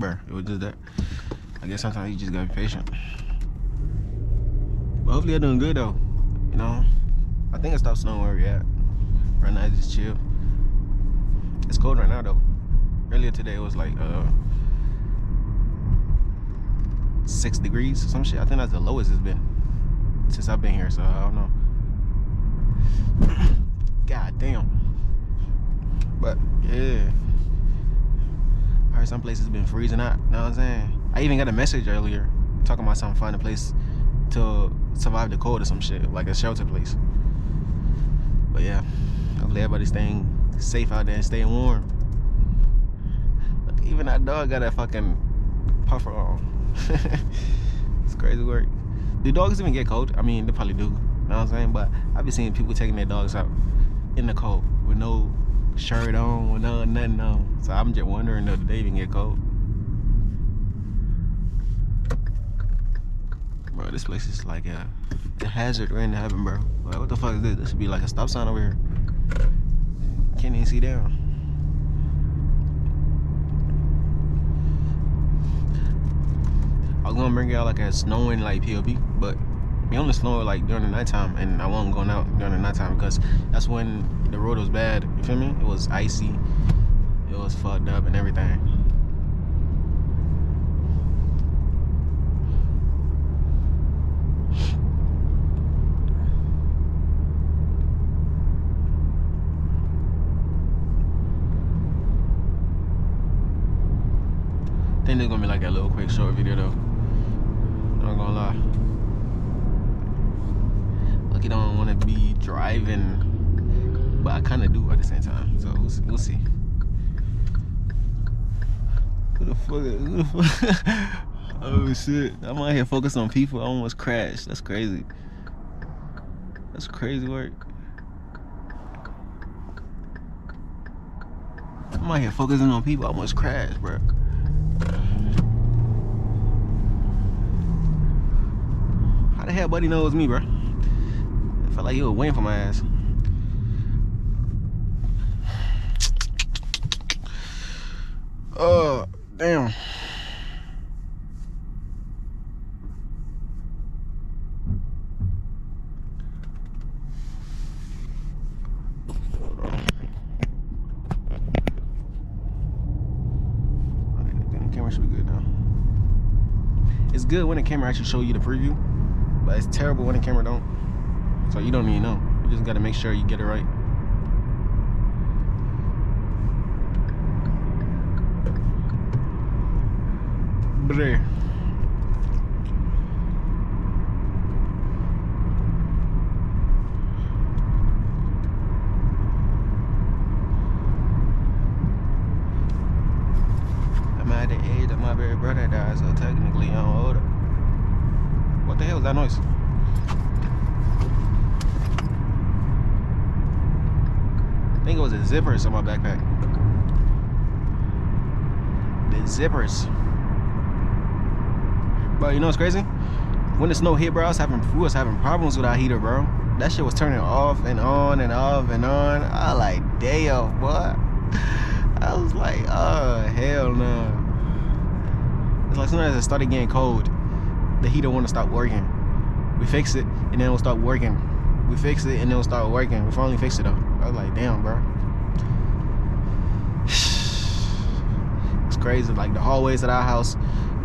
bruh, it was just that. I guess sometimes you just gotta be patient. But hopefully they're doing good though. You know, I think it stopped snowing where we at. Right now it's just chill. It's cold right now though. Earlier today it was like 6 degrees or some shit. I think that's the lowest it's been since I've been here, so I don't know. God damn. But yeah, I heard some places been freezing out. You know what I'm saying? I even got a message earlier talking about something, find a place to survive the cold or some shit, like a shelter place. But yeah, hopefully everybody's staying safe out there and staying warm. Look, even that dog got that fucking puffer on. It's crazy work. Do dogs even get cold? I mean, they probably do. You know what I'm saying? But I've been seeing people taking their dogs out in the cold with no shirt on, with nothing on. So I'm just wondering if they even get cold. Bro, this place is like a hazard waiting to happen, bro. Like, what the fuck is this? This should be like a stop sign over here. Can't even see down. I was gonna bring y'all like a snowing like POV, but we only snow like during the nighttime, and I wasn't going out during the nighttime because that's when the road was bad. You feel me? It was icy, it was fucked up and everything. I think there's gonna be like a little quick short video though. Not gonna lie. Like, you don't want to be driving, but I kind of do at the same time. So we'll see. Who the fuck? Oh shit! I'm out here focused on people. I almost crashed. That's crazy. That's crazy work. I'm out here focusing on people. I almost crashed, bro. How the hell buddy knows me, bro? I felt like he was waiting for my ass. Oh, damn. The camera should be good now. It's good when the camera actually show you the preview, but it's terrible when the camera don't. So you don't even know. You just gotta make sure you get it right. Bruh. I'm at the age of my baby brother died, so technically I'm older. What the hell is that noise? I think it was the zippers on my backpack. The zippers. Bro, you know what's crazy? When the snow hit, bro, we was having problems with our heater, bro. That shit was turning off and on and off and on. I was like, damn, boy. I was like, oh, hell no. It's like as soon as it started getting cold, the heater wanna stop working. We fix it, and then it'll start working. We fix it, and then it'll start working. We finally fixed it, though. I was like, damn, bro. It's crazy. Like, the hallways at our house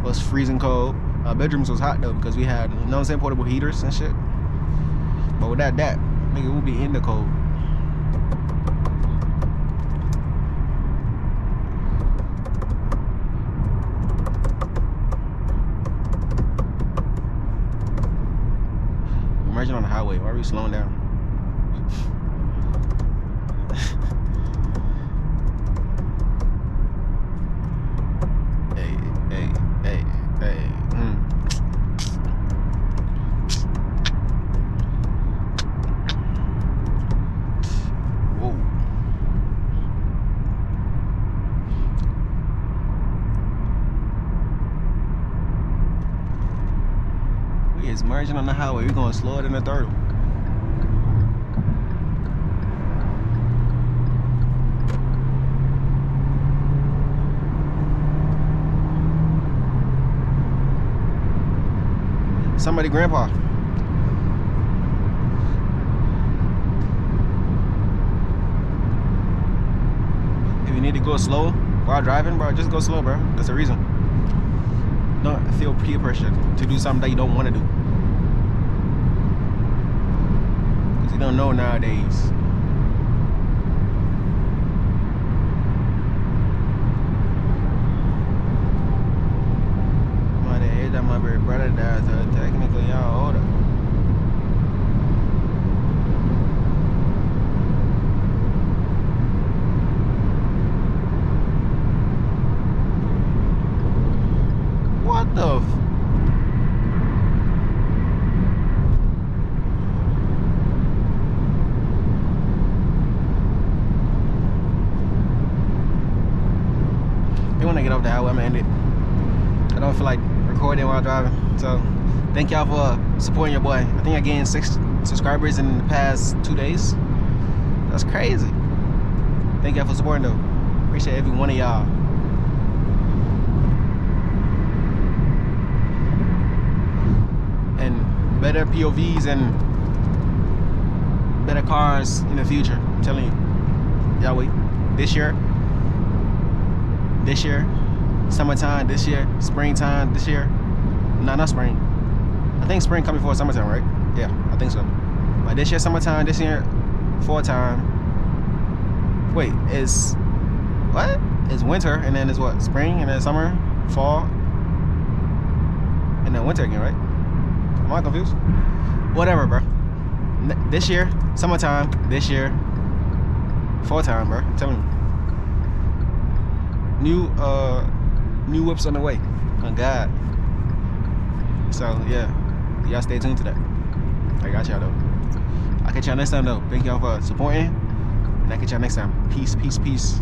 was freezing cold. Our bedrooms was hot, though, because we had, you know what I'm saying, portable heaters and shit. But without that, nigga, we'll be in the cold. Merging on the highway. Why are we slowing down? Hey. Whoa. We is merging on the highway. We're gonna slow it in the turtle. somebody grandpa. If you need to go slow while driving, bro, just go slow, bro. That's the reason. Don't feel peer pressure to do something that you don't want to do. Because you don't know nowadays. My age that my baby brother died, so technically y'all older. What the when I get off the highway, I'm gonna end it. I don't feel like recording while driving. So thank y'all for supporting your boy. I think I gained 6 subscribers in the past 2 days. That's crazy. Thank y'all for supporting though. Appreciate every one of y'all. And better POVs and better cars in the future. I'm telling you. Y'all wait. This year, summertime this year, springtime this year. Nah, not spring. I think spring coming before summertime, right? Yeah, I think so. But this year, summertime, this year, fall time. Wait, is what? It's winter, and then it's what? Spring, and then summer, fall, and then winter again, right? Am I confused? Whatever, bro. This year, summertime, this year, fall time, bro. I'm telling you. New whips on the way. Oh God. So yeah, y'all stay tuned to that. I got y'all though. I'll catch y'all next time though. Thank y'all for supporting, and I'll catch y'all next time. Peace, peace, peace.